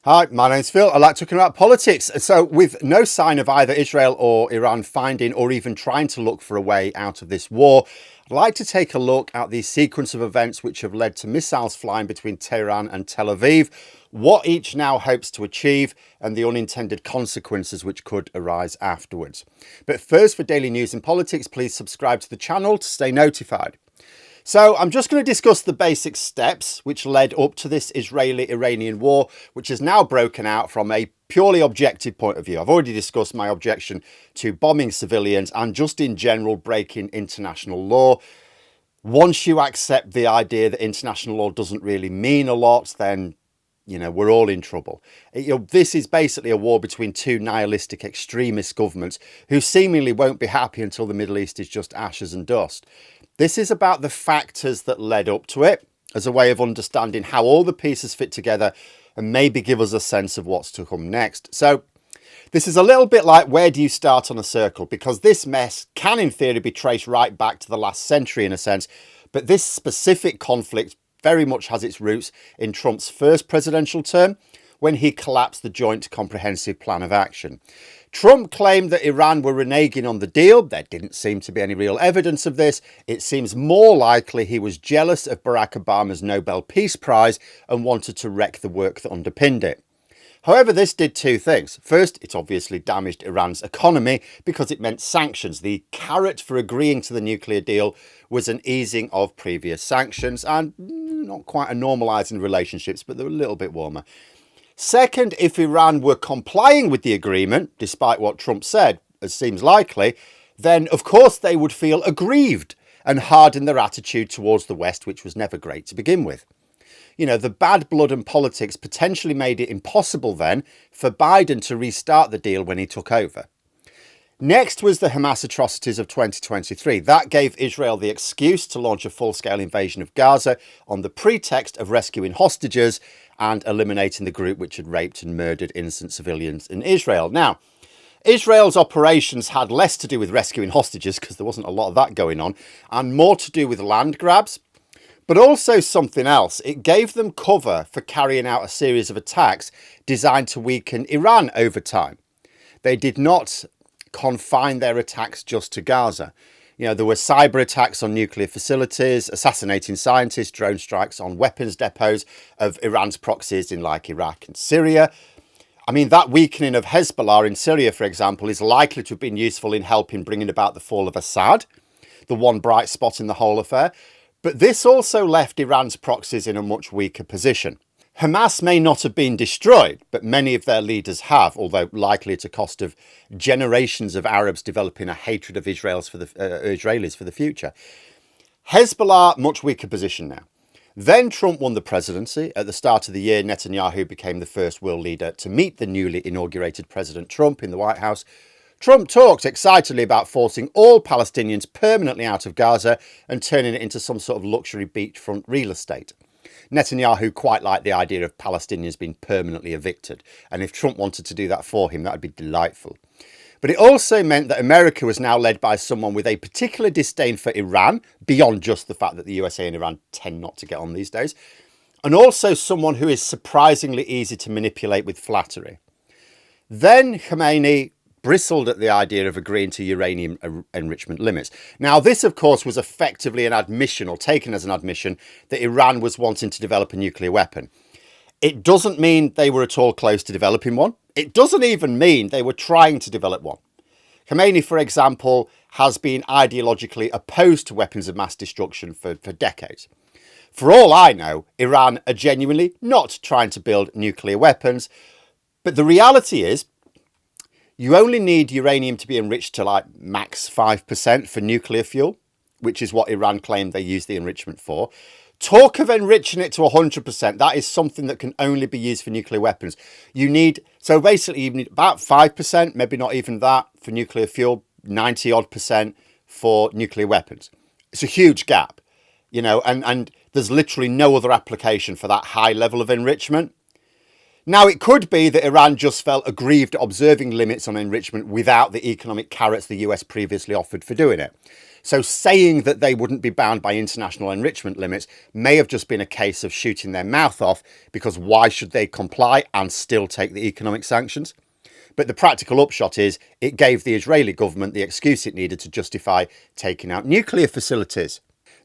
Hi, my name's Phil. I like talking about politics. So, with no sign of either Israel or Iran finding or even trying to look for a way out of this war, I'd like to take a look at the sequence of events which have led to missiles flying between Tehran and Tel Aviv, what each now hopes to achieve, and the unintended consequences which could arise afterwards. But first, for daily news and politics, please subscribe to the channel to stay notified. So I'm just going to discuss the basic steps which led up to this Israeli-Iranian war, which has now broken out from a purely objective point of view. I've already discussed my objection to bombing civilians and just in general breaking international law. Once you accept the idea that international law doesn't really mean a lot, then we're all in trouble. This is basically a war between two nihilistic extremist governments who seemingly won't be happy until the Middle East is just ashes and dust. This is about the factors that led up to it as a way of understanding how all the pieces fit together and maybe give us a sense of what's to come next. So this is a little bit like, where do you start on a circle? Because this mess can in theory be traced right back to the last century in a sense, but this specific conflict very much has its roots in Trump's first presidential term, when he collapsed the Joint Comprehensive Plan of Action. Trump claimed that Iran were reneging on the deal. There didn't seem to be any real evidence of this. It seems more likely he was jealous of Barack Obama's Nobel Peace Prize and wanted to wreck the work that underpinned it. However, this did two things. First, it obviously damaged Iran's economy because it meant sanctions. The carrot for agreeing to the nuclear deal was an easing of previous sanctions and not quite a normalising relationships, but they were a little bit warmer. Second, if Iran were complying with the agreement, despite what Trump said, as seems likely, then of course they would feel aggrieved and harden their attitude towards the West, which was never great to begin with. The bad blood and politics potentially made it impossible then for Biden to restart the deal when he took over. Next was the Hamas atrocities of 2023. That gave Israel the excuse to launch a full-scale invasion of Gaza on the pretext of rescuing hostages and eliminating the group which had raped and murdered innocent civilians in Israel. Now, Israel's operations had less to do with rescuing hostages, because there wasn't a lot of that going on, and more to do with land grabs, but also something else. It gave them cover for carrying out a series of attacks designed to weaken Iran over time. They did not confine their attacks just to Gaza. There were cyber attacks on nuclear facilities, assassinating scientists, drone strikes on weapons depots of Iran's proxies in like Iraq and Syria. That weakening of Hezbollah in Syria, for example, is likely to have been useful in helping bringing about the fall of Assad, the one bright spot in the whole affair. But this also left Iran's proxies in a much weaker position. Hamas may not have been destroyed, but many of their leaders have, although likely at a cost of generations of Arabs developing a hatred of Israelis for the future. Hezbollah, much weaker position now. Then Trump won the presidency. At the start of the year, Netanyahu became the first world leader to meet the newly inaugurated President Trump in the White House. Trump talked excitedly about forcing all Palestinians permanently out of Gaza and turning it into some sort of luxury beachfront real estate. Netanyahu quite liked the idea of Palestinians being permanently evicted, and if Trump wanted to do that for him, that would be delightful. But it also meant that America was now led by someone with a particular disdain for Iran, beyond just the fact that the USA and Iran tend not to get on these days, and also someone who is surprisingly easy to manipulate with flattery. Then Khamenei bristled at the idea of agreeing to uranium enrichment limits. Now, this, of course, was effectively an admission, or taken as an admission, that Iran was wanting to develop a nuclear weapon. It doesn't mean they were at all close to developing one. It doesn't even mean they were trying to develop one. Khamenei, for example, has been ideologically opposed to weapons of mass destruction for decades. For all I know, Iran are genuinely not trying to build nuclear weapons. But the reality is, you only need uranium to be enriched to like max 5% for nuclear fuel, which is what Iran claimed they used the enrichment for. Talk of enriching it to 100%, that is something that can only be used for nuclear weapons. You need about 5%, maybe not even that, for nuclear fuel, 90 odd percent for nuclear weapons. It's a huge gap, and there's literally no other application for that high level of enrichment. Now, it could be that Iran just felt aggrieved observing limits on enrichment without the economic carrots the US previously offered for doing it. So saying that they wouldn't be bound by international enrichment limits may have just been a case of shooting their mouth off, because why should they comply and still take the economic sanctions? But the practical upshot is it gave the Israeli government the excuse it needed to justify taking out nuclear facilities.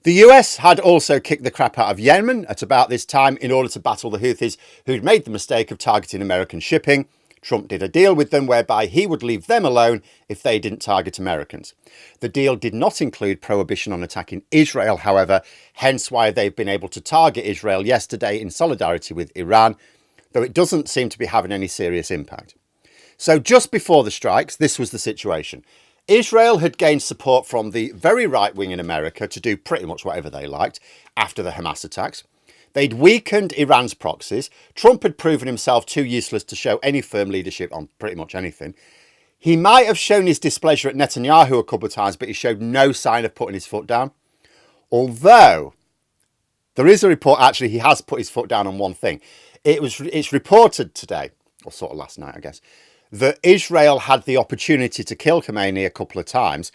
The US had also kicked the crap out of Yemen at about this time in order to battle the Houthis, who'd made the mistake of targeting American shipping. Trump did a deal with them whereby he would leave them alone if they didn't target Americans. The deal did not include prohibition on attacking Israel, however, hence why they've been able to target Israel yesterday in solidarity with Iran, though it doesn't seem to be having any serious impact. So just before the strikes, this was the situation. Israel had gained support from the very right wing in America to do pretty much whatever they liked after the Hamas attacks. They'd weakened Iran's proxies. Trump had proven himself too useless to show any firm leadership on pretty much anything. He might have shown his displeasure at Netanyahu a couple of times, but he showed no sign of putting his foot down. Although there is a report, actually, he has put his foot down on one thing. It's reported today, or sort of last night, I guess, that Israel had the opportunity to kill Khamenei a couple of times,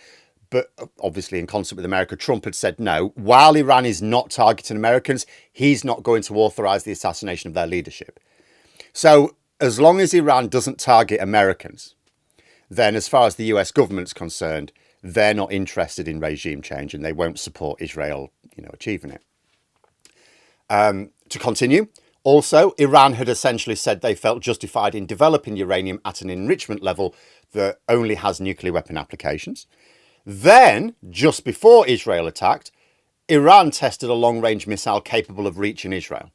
but obviously in concert with America, Trump had said no. While Iran is not targeting Americans, he's not going to authorise the assassination of their leadership. So as long as Iran doesn't target Americans, then as far as the US government's concerned, they're not interested in regime change and they won't support Israel, achieving it. To continue, also, Iran had essentially said they felt justified in developing uranium at an enrichment level that only has nuclear weapon applications. Then, just before Israel attacked, Iran tested a long-range missile capable of reaching Israel.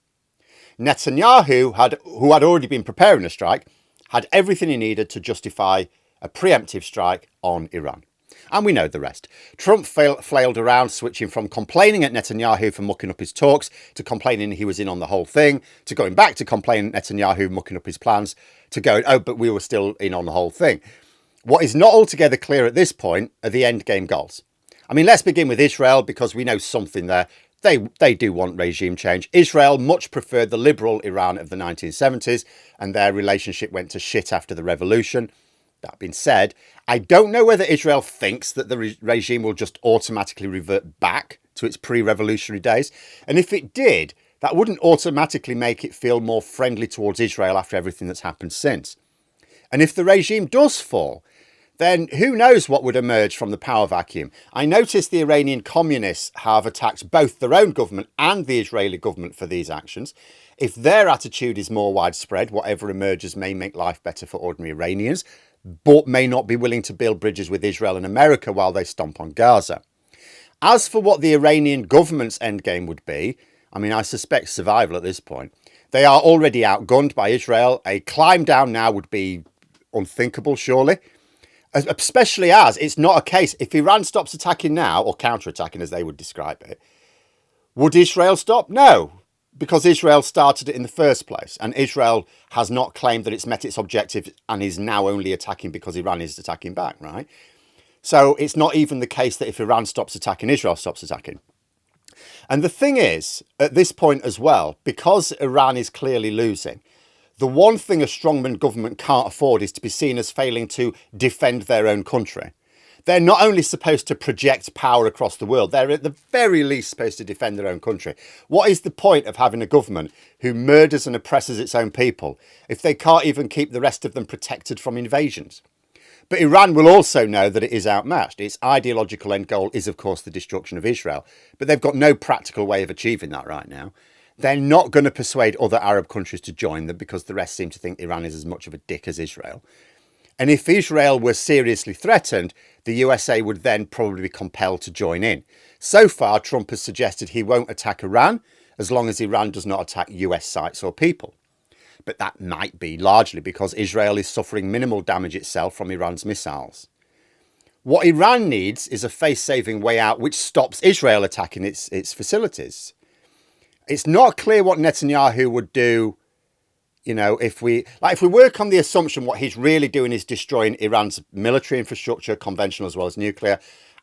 Netanyahu, who had already been preparing a strike, had everything he needed to justify a preemptive strike on Iran. And we know the rest. Trump flailed around, switching from complaining at Netanyahu for mucking up his talks, to complaining he was in on the whole thing, to going back to complaining at Netanyahu mucking up his plans, to going, oh, but we were still in on the whole thing. What is not altogether clear at this point are the endgame goals. I mean, let's begin with Israel, because we know something there. They do want regime change. Israel much preferred the liberal Iran of the 1970s, and their relationship went to shit after the revolution. That being said, I don't know whether Israel thinks that the regime will just automatically revert back to its pre-revolutionary days. And if it did, that wouldn't automatically make it feel more friendly towards Israel after everything that's happened since. And if the regime does fall, then who knows what would emerge from the power vacuum. I noticed the Iranian communists have attacked both their own government and the Israeli government for these actions. If their attitude is more widespread, whatever emerges may make life better for ordinary Iranians, but may not be willing to build bridges with Israel and America while they stomp on Gaza. As for what the Iranian government's endgame would be, I mean, I suspect survival at this point. They are already outgunned by Israel. A climb down now would be unthinkable, surely. Especially as it's not a case, if Iran stops attacking now, or counter-attacking as they would describe it, would Israel stop? No, because Israel started it in the first place, and Israel has not claimed that it's met its objective and is now only attacking because Iran is attacking back, right? So it's not even the case that if Iran stops attacking, Israel stops attacking. And the thing is, at this point as well, because Iran is clearly losing, the one thing a strongman government can't afford is to be seen as failing to defend their own country. They're not only supposed to project power across the world, they're at the very least supposed to defend their own country. What is the point of having a government who murders and oppresses its own people if they can't even keep the rest of them protected from invasions? But Iran will also know that it is outmatched. Its ideological end goal is, of course, the destruction of Israel. But they've got no practical way of achieving that right now. They're not going to persuade other Arab countries to join them because the rest seem to think Iran is as much of a dick as Israel. And if Israel were seriously threatened, the USA would then probably be compelled to join in. So far, Trump has suggested he won't attack Iran as long as Iran does not attack US sites or people. But that might be largely because Israel is suffering minimal damage itself from Iran's missiles. What Iran needs is a face-saving way out which stops Israel attacking its facilities. It's not clear what Netanyahu would do, if we work on the assumption what he's really doing is destroying Iran's military infrastructure, conventional as well as nuclear,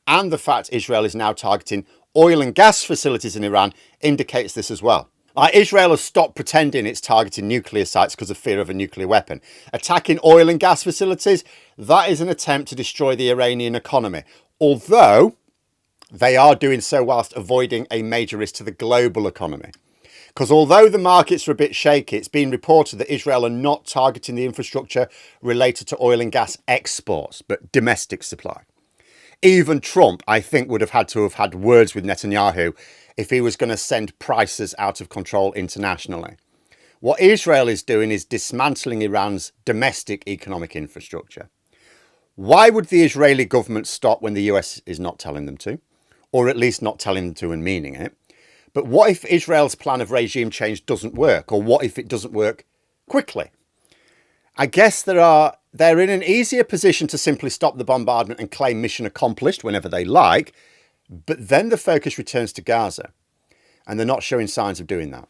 and the fact Israel is now targeting oil and gas facilities in Iran indicates this as well. Israel has stopped pretending it's targeting nuclear sites because of fear of a nuclear weapon. Attacking oil and gas facilities, that is an attempt to destroy the Iranian economy. Although, They are doing so whilst avoiding a major risk to the global economy. Because although the markets are a bit shaky, it's been reported that Israel are not targeting the infrastructure related to oil and gas exports, but domestic supply. Even Trump, I think, would have had words with Netanyahu if he was going to send prices out of control internationally. What Israel is doing is dismantling Iran's domestic economic infrastructure. Why would the Israeli government stop when the US is not telling them to? Or at least not telling them to and meaning it? But what if Israel's plan of regime change doesn't work? Or what if it doesn't work quickly? I guess they're in an easier position to simply stop the bombardment and claim mission accomplished whenever they like. But then the focus returns to Gaza. And they're not showing signs of doing that.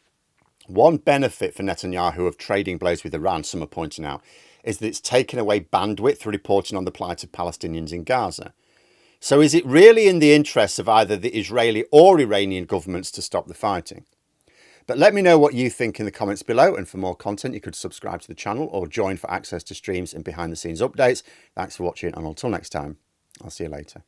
One benefit for Netanyahu of trading blows with Iran, some are pointing out, is that it's taken away bandwidth for reporting on the plight of Palestinians in Gaza. So is it really in the interests of either the Israeli or Iranian governments to stop the fighting? But let me know what you think in the comments below, and for more content you could subscribe to the channel or join for access to streams and behind the scenes updates. Thanks for watching, and until next time, I'll see you later.